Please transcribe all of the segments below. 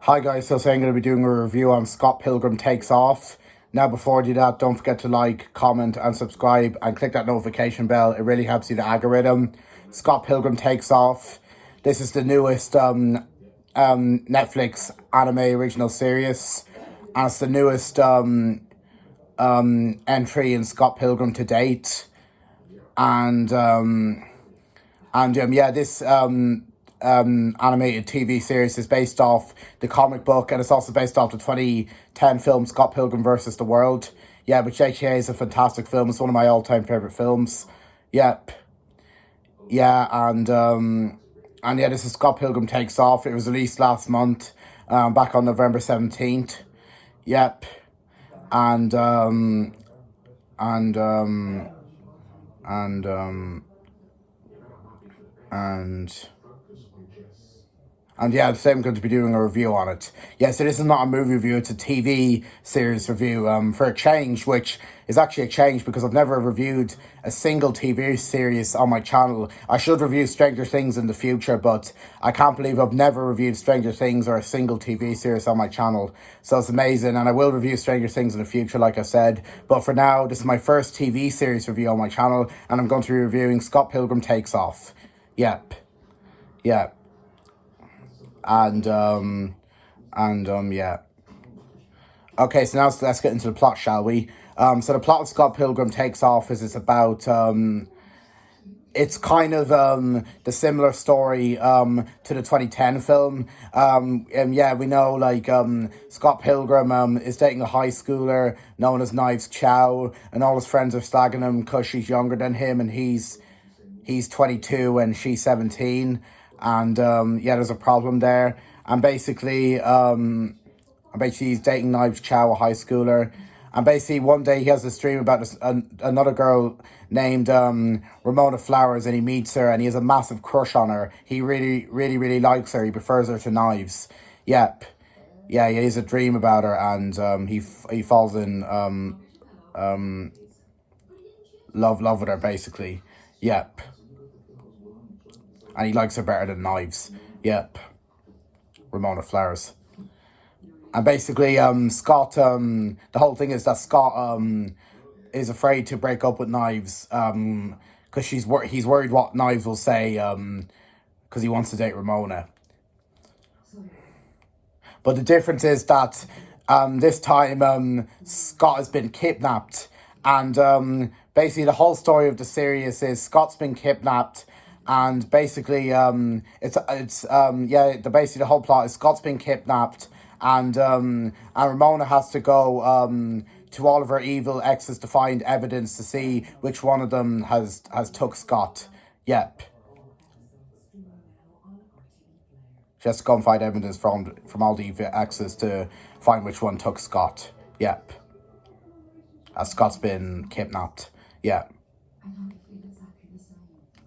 Hi guys, so today I'm going to be doing a review on Scott Pilgrim Takes Off. Now before I do that, don't forget to like, comment and subscribe and click that notification bell. It really helps you the algorithm. Scott Pilgrim Takes Off. This is the newest Netflix anime original series. And it's the newest entry in Scott Pilgrim to date. This animated TV series is based off the comic book, and it's also based off the 2010 film Scott Pilgrim versus the World. Yeah, but JTA is a fantastic film. It's one of my all-time favorite films. Yep. Yeah, this is Scott Pilgrim Takes Off. It was released last month, back on November 17th. Yep. And um and um and um and And yeah, today I'm going to be doing a review on it. Yeah, so this is not a movie review, it's a TV series review, for a change, which is actually a change because I've never reviewed a single TV series on my channel. I should review Stranger Things in the future, but I can't believe I've never reviewed Stranger Things or a single TV series on my channel. So it's amazing, and I will review Stranger Things in the future, like I said. But for now, this is my first TV series review on my channel, and I'm going to be reviewing Scott Pilgrim Takes Off. Yep. Yeah. Yeah. Okay, so now let's get into the plot, shall we? So the plot of Scott Pilgrim Takes Off is it's about it's kind of the similar story to the 2010 film. We know Scott Pilgrim is dating a high schooler known as Knives Chow, and all his friends are slagging him because she's younger than him, and he's 22 and she's 17. And there's a problem there. And basically he's dating Knives Chow, a high schooler. And basically one day he has this dream about another girl named Ramona Flowers, and he meets her and he has a massive crush on her. He really, really, really likes her. He prefers her to Knives. Yep. Yeah, he has a dream about her, and he falls in love with her, basically. Yep. And he likes her better than Knives. Yep. Ramona Flowers. And basically, Scott, the whole thing is that Scott is afraid to break up with Knives because he's worried what Knives will say because he wants to date Ramona. But the difference is that this time Scott has been kidnapped, and basically the whole story of the series is Scott's been kidnapped. And basically, basically the whole plot is Scott's been kidnapped, and Ramona has to go to all of her evil exes to find evidence to see which one of them has took Scott. Yep. She has to go and find evidence from all the evil exes to find which one took Scott. Yep. As Scott's been kidnapped. Yeah.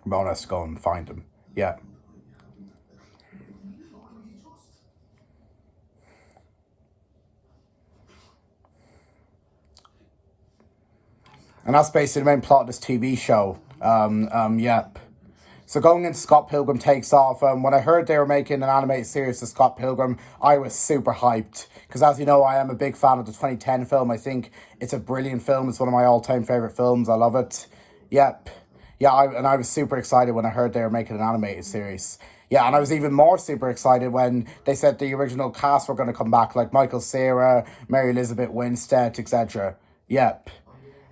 Ramona has to go and find him. Yeah. And that's basically the main plot of this TV show. Yep. So going into Scott Pilgrim Takes Off, when I heard they were making an animated series of Scott Pilgrim, I was super hyped. Because as you know, I am a big fan of the 2010 film. I think it's a brilliant film. It's one of my all-time favourite films. I love it. Yep. Yeah, I was super excited when I heard they were making an animated series. Yeah, and I was even more super excited when they said the original cast were going to come back, like Michael Cera, Mary Elizabeth Winstead, etc. Yep.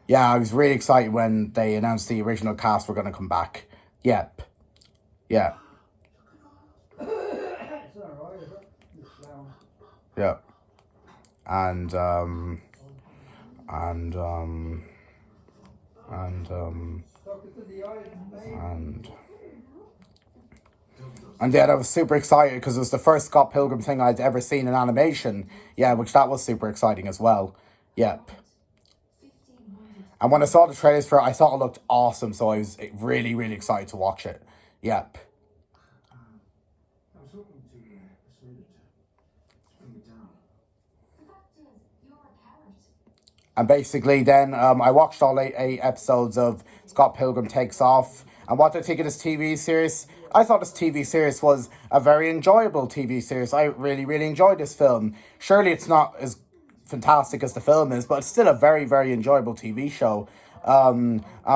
Yeah, I was really excited when they announced the original cast were going to come back. Yep. Yeah. Yeah. And yeah, I was super excited because it was the first Scott Pilgrim thing I'd ever seen in animation. Yeah, which that was super exciting as well. Yep. And when I saw the trailers for it, I thought it looked awesome, so I was really, really excited to watch it. Yep. And basically then I watched all eight episodes of Scott Pilgrim Takes Off. And what do I think of this TV series? I thought this TV series was a very enjoyable TV series. I really, really enjoyed this film. Surely it's not as fantastic as the film is, but it's still a very, very enjoyable TV show. I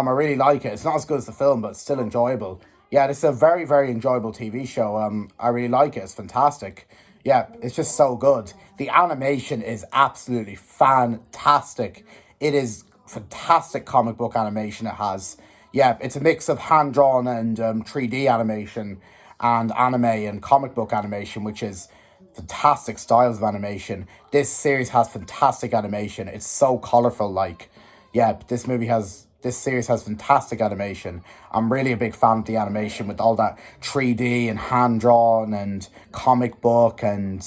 really like it. It's not as good as the film, but it's still enjoyable. Yeah, this is a very, very enjoyable TV show. I really like it. It's fantastic. Yeah, it's just so good. The animation is absolutely fantastic. It is fantastic comic book animation it has. Yeah, it's a mix of hand drawn and 3D animation and anime and comic book animation, which is fantastic styles of animation. This series has fantastic animation. It's so colorful. Like, yeah, this series has fantastic animation. I'm really a big fan of the animation with all that 3D and hand drawn and comic book and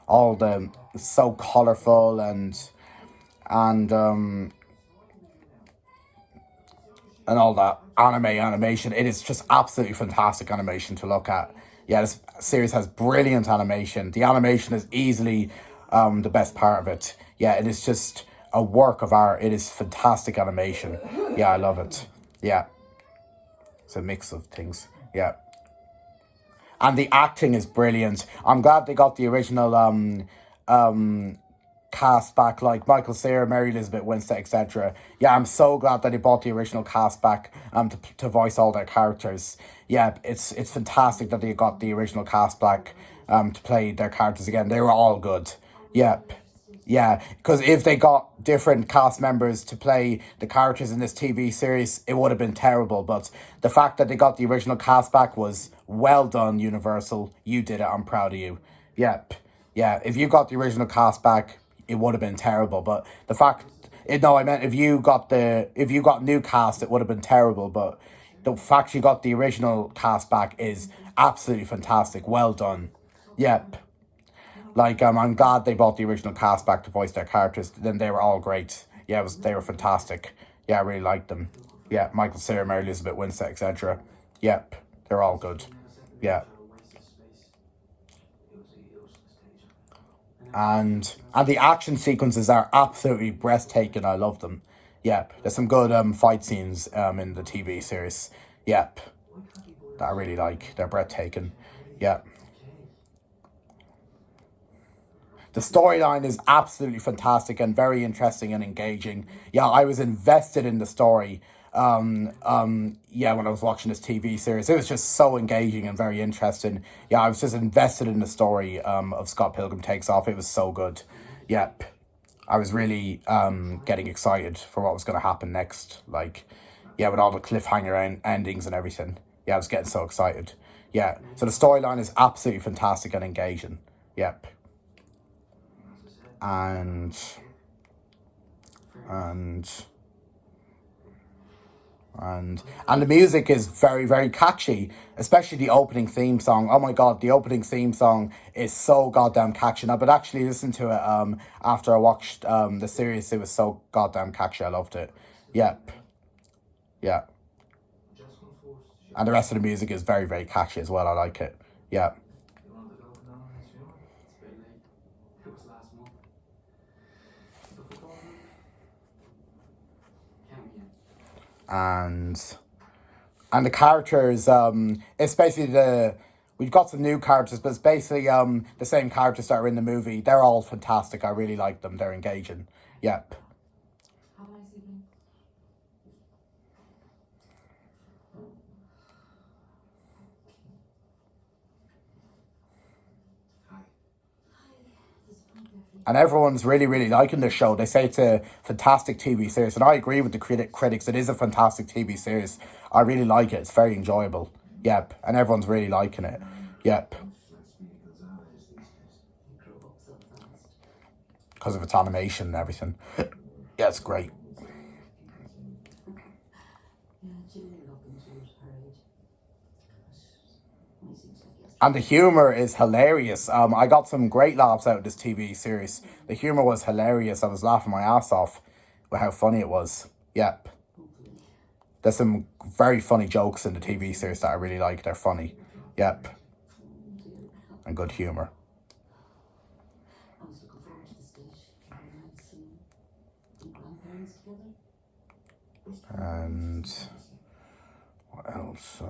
all the it's so colorful and and all that anime animation. It is just absolutely fantastic animation to look at. Yeah, this series has brilliant animation. The animation is easily the best part of it. Yeah, it is just a work of art. It is fantastic animation. Yeah, I love it. Yeah, it's a mix of things. Yeah. And the acting is brilliant. I'm glad they got the original cast back, like Michael Cera, Mary Elizabeth Winstead, etc. Yeah, I'm so glad that they brought the original cast back to voice all their characters. Yeah, it's fantastic that they got the original cast back to play their characters again. They were all good. Yep. Yeah, because if they got different cast members to play the characters in this TV series, it would have been terrible. But the fact that they got the original cast back was well done, Universal. You did it. I'm proud of you. Yep. Yeah, if you got the original cast back, it would have been terrible. But the fact, no, I meant if you got new cast, it would have been terrible. But the fact you got the original cast back is absolutely fantastic. Well done. Yep. Like, I'm glad they brought the original cast back to voice their characters. Then they were all great. Yeah, they were fantastic. Yeah, I really liked them. Yeah, Michael Cera, Mary Elizabeth Winstead, etc. Yep, they're all good. Yeah, and the action sequences are absolutely breathtaking. I love them. Yep, there's some good fight scenes in the TV series. Yep, that I really like. They're breathtaking. Yep. The storyline is absolutely fantastic and very interesting and engaging. Yeah, I was invested in the story. Yeah, when I was watching this TV series, it was just so engaging and very interesting. Yeah, I was just invested in the story of Scott Pilgrim Takes Off. It was so good. Yep, I was really getting excited for what was going to happen next. Like, yeah, with all the cliffhanger endings and everything. Yeah, I was getting so excited. Yeah, so the storyline is absolutely fantastic and engaging. Yep. and and and the music is very, very catchy, especially the opening theme song. Oh my god, the opening theme song is so goddamn catchy. And I would actually listen to it after I watched the series. It was so goddamn catchy. I loved it. Yep. Yeah. And the rest of the music is very, very catchy as well. I like it. Yeah. and and the characters, it's basically we've got some new characters, but it's basically the same characters that are in the movie. They're all fantastic. I really like them. They're engaging. Yep. And everyone's really, really liking this show. They say it's a fantastic TV series, and I agree with the critics. It is a fantastic TV series. I really like it. It's very enjoyable. Yep, and everyone's really liking it. Yep, because of its animation and everything. Yeah, it's great. And the humor is hilarious. I got some great laughs out of this TV series. The humor was hilarious. I was laughing my ass off with how funny it was. Yep. There's some very funny jokes in the TV series that I really like. They're funny. Yep. And good humor. And else?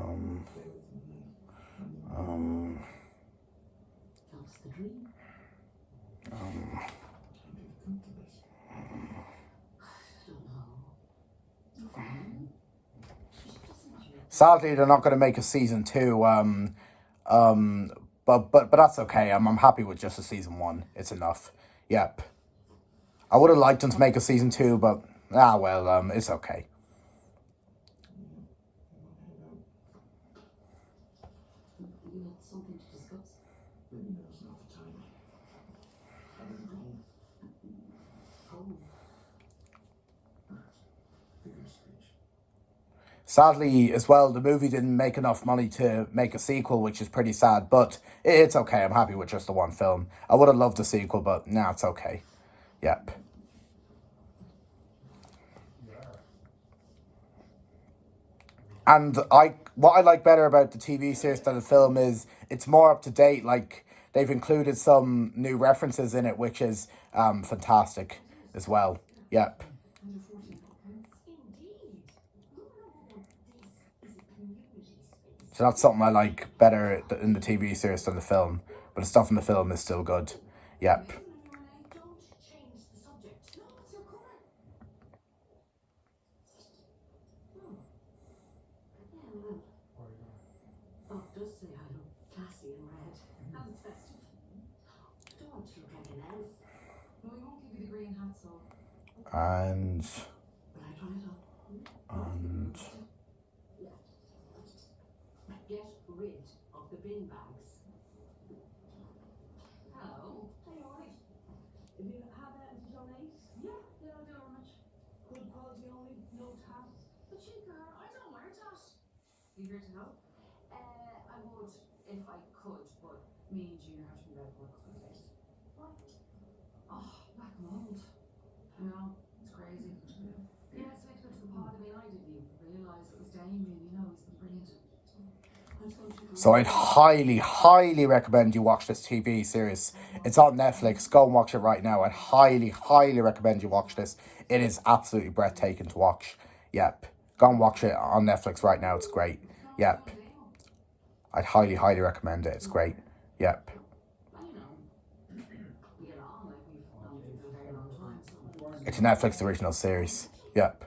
Sadly, they're not going to make a season 2. But that's okay. I'm happy with just a season 1. It's enough. Yep. I would have liked them to make a season 2, but well, it's okay. Sadly, as well, the movie didn't make enough money to make a sequel, which is pretty sad, but it's okay. I'm happy with just the one film. I would have loved a sequel, but it's okay. Yep. And what I like better about the TV series than the film is it's more up to date. Like, they've included some new references in it, which is fantastic as well. Yep. So that's something I like better in the TV series than the film. But the stuff in the film is still good. Yep. And get rid of the bin bags. Hello. Hey, alright. If you have anything to donate? Yeah, I'll do how much. Good quality only, no tats. But she girl, I don't wear tats. You here to help? I would if I could, but me and Junior have to be out of work for days. What? Oh, back mold. I know, it's crazy. Yeah, so I had to go to the pod. I mean, I didn't even realise it was Damien, he's been brilliant. So I'd highly, highly recommend you watch this TV series. It's on Netflix. Go and watch it right now. I'd highly, highly recommend you watch this. It is absolutely breathtaking to watch. Yep. Go and watch it on Netflix right now. It's great. Yep. I'd highly, highly recommend it. It's great. Yep. It's a Netflix original series. Yep.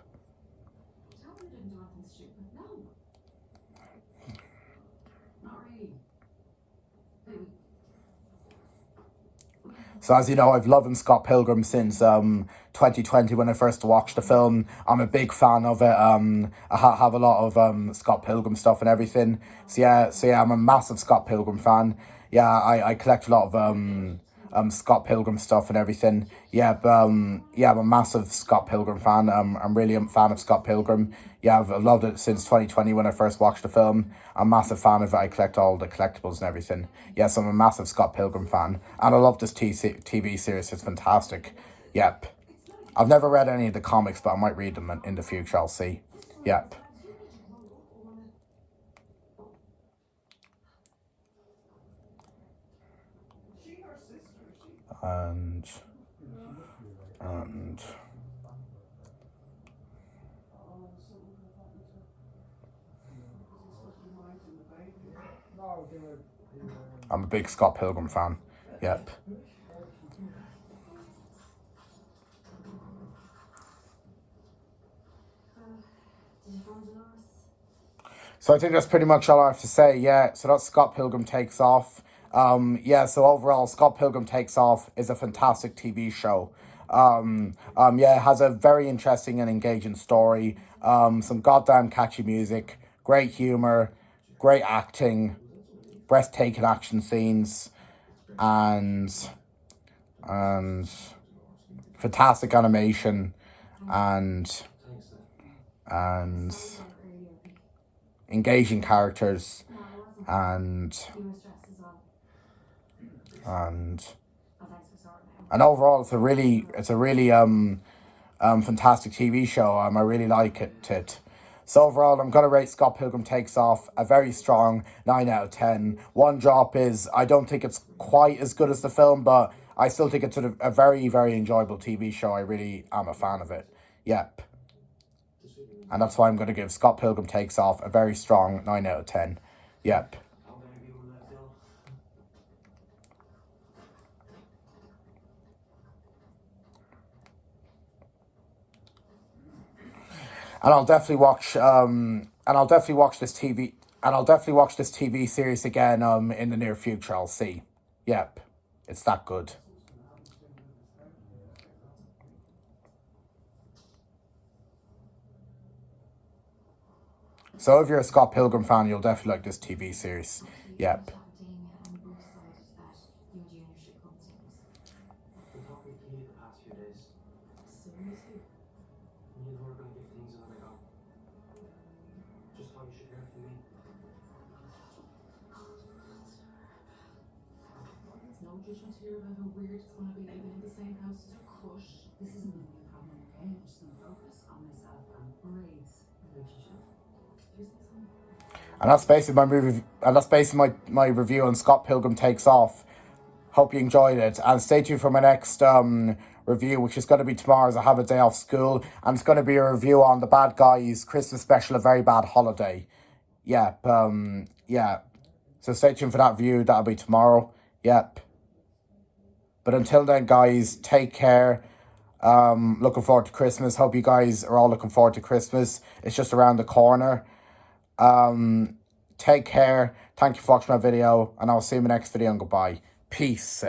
So as you know, I've loved Scott Pilgrim since 2020 when I first watched the film. I'm a big fan of it. I have a lot of Scott Pilgrim stuff and everything. So yeah, I'm a massive Scott Pilgrim fan. Yeah, I collect a lot of Scott Pilgrim stuff and everything. Yeah, I'm a massive Scott Pilgrim fan. I'm really a fan of Scott Pilgrim. Yeah, I've loved it since 2020 when I first watched the film. I'm a massive fan of it. I collect all the collectibles and everything. Yes, I'm a massive Scott Pilgrim fan. And I love this TV series. It's fantastic. Yep. I've never read any of the comics, but I might read them in the future. I'll see. Yep. And I'm a big Scott Pilgrim fan. Yep. So I think that's pretty much all I have to say. Yeah, so that's Scott Pilgrim Takes Off. So overall, Scott Pilgrim Takes Off is a fantastic TV show. It has a very interesting and engaging story. Some goddamn catchy music, great humor, great acting, breathtaking action scenes, and fantastic animation, and engaging characters, and overall it's a really fantastic TV show. I really like it. So overall, I'm gonna rate Scott Pilgrim Takes Off a very strong 9 out of 10. One drop is I don't think it's quite as good as the film, but I still think it's a very, very enjoyable TV show. I really am a fan of it. Yep. And that's why I'm going to give Scott Pilgrim Takes Off a very strong 9 out of 10. Yep. And I'll definitely watch this TV series again in the near future. I'll see. Yep. It's that good. So if you're a Scott Pilgrim fan, you'll definitely like this TV series. Yep. No judgment here about how weird it's going to be living in the same house as your crush. This isn't going to be a problem, okay? I'm just going to focus on myself and Marie's relationship. Here's the song. And that's basically my review on Scott Pilgrim Takes Off. Hope you enjoyed it, and stay tuned for my next review, which is going to be tomorrow as I have a day off school, and it's going to be a review on The Bad Guys Christmas special, A Very Bad Holiday. Yep. Yeah. So stay tuned for that review. That'll be tomorrow. Yep. But until then, guys, take care. Looking forward to Christmas. Hope you guys are all looking forward to Christmas. It's just around the corner. Take care. Thank you for watching my video, and I'll see you in my next video, and goodbye. Peace.